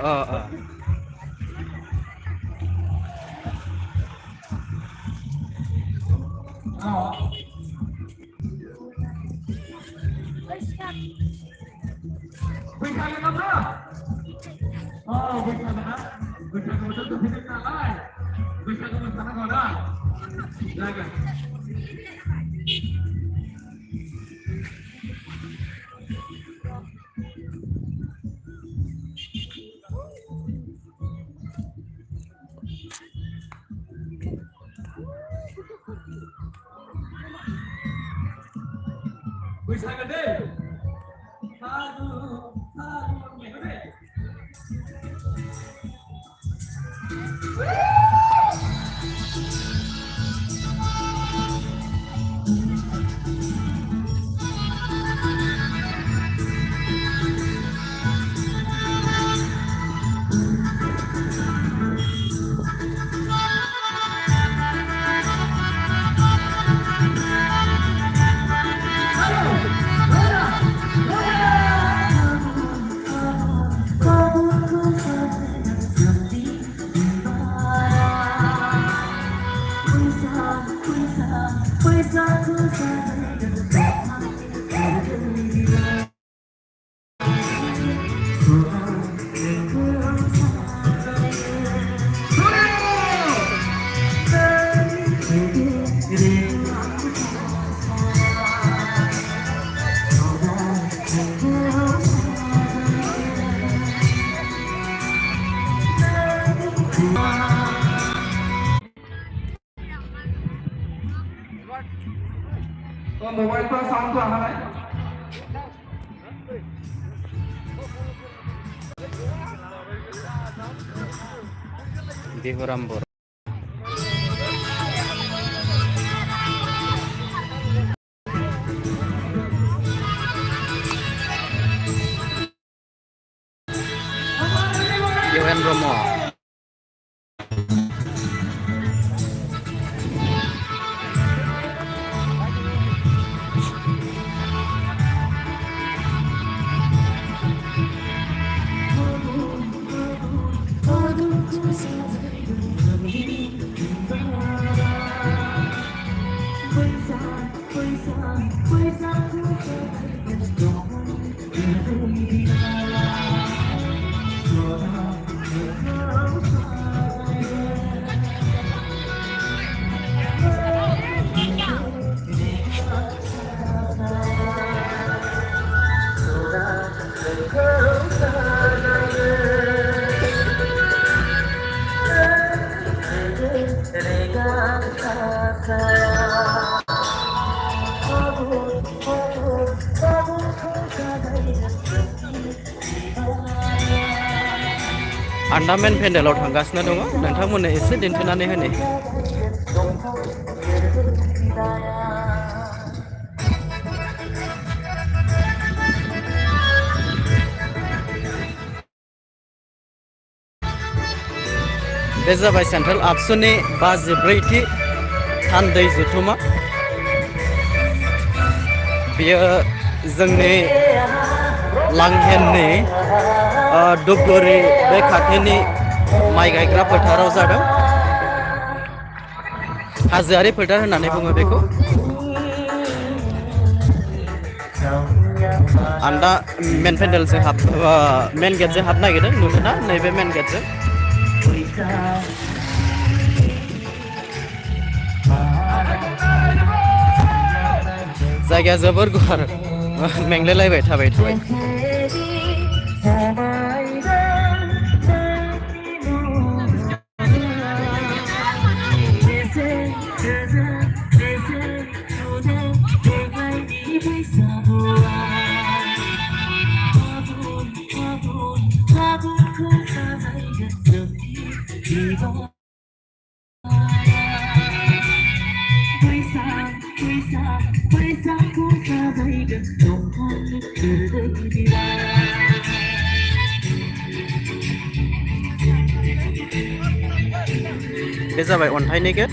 Oo. मोबाईलचा sound तो आला आहे. Bihurambur. Iwan Romo. Rega आं दा मेन पेन्डेलाव थांगासिनो दङ नोंथांमोननो एसे दिन्थिनानै होनि बे जाबाय सेन्ट्रेल आबसुनि 54थि थान्दै जथुमा बियो जोंनि लांहेननि धुपगुरि बे खाथिनि माइ गायग्रा फोथाराव जादों हाजोआरि फोथार होननानै बुङो बेखौ आं दा मेन पेन्डेलजों मेन गेटजों हाबनो नागिरदों नुदोंना नैबे मेन गेटजों जायगाया जोबोर गुवार मेंलायलायबाय थाबाय थाबाय बे जाबाय अन्थाइनि गेट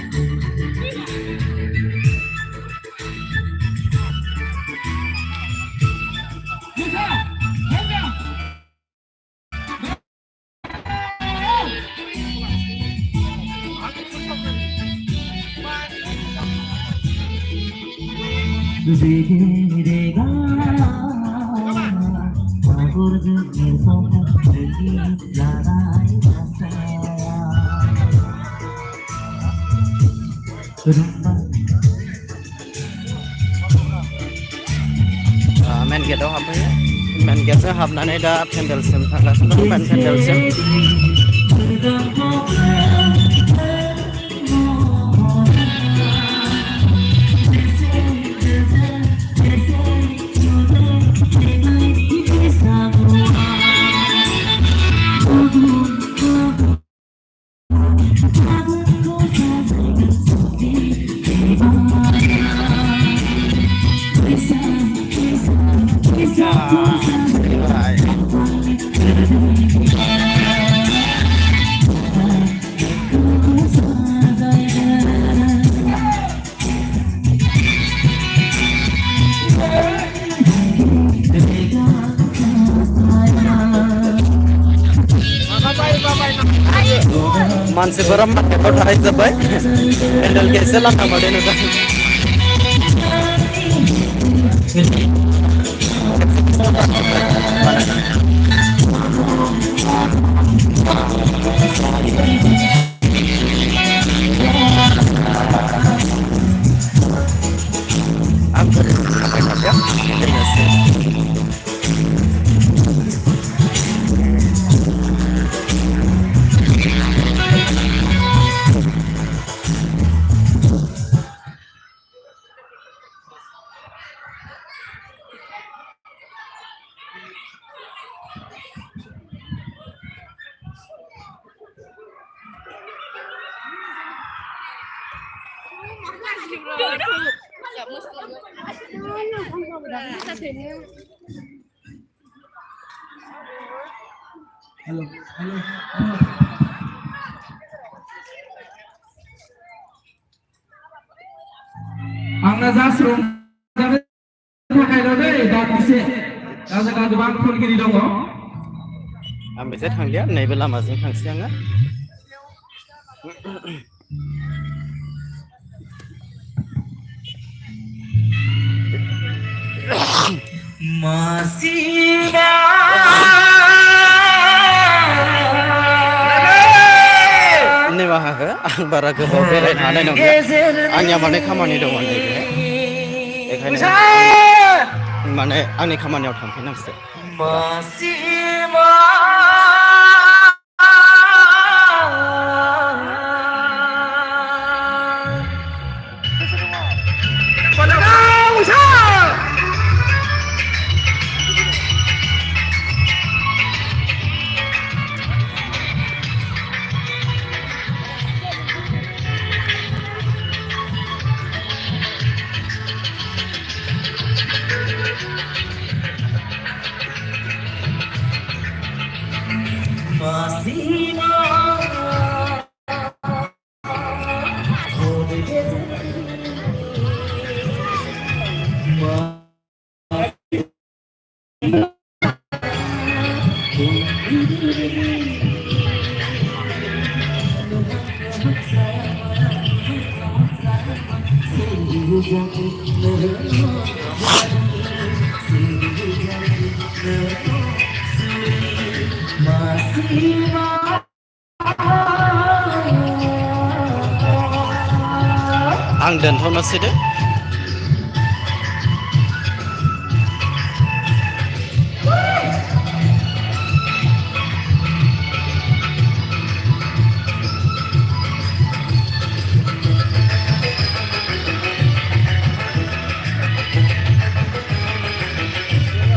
मेन गेटआव हाबफैयो मेन गेटजों हाबनानै दा पेन्डेलसिम थांगासिनो दं मेन पेन्डेलसिम मानसिफोरा मार्केटाव थाहैजोब्बाय पेन्डेलखौ एसे लांदां बादि नुदों आंना जास्रं जानो थाखायल' दै दानसे दा जोंहा गोबां फोरोंगिरि दङ आं बेजों थांलिया नैबे लामाजों थांसै आङो निमाहा हो आं बारा गोबाव बेरायनो हानाय नंला आंनिया माने खामानि दङ नैबे बेखायनो माने आंनि खामानियाव थांफिननांसिगोन आं दोनथ'नोसै दे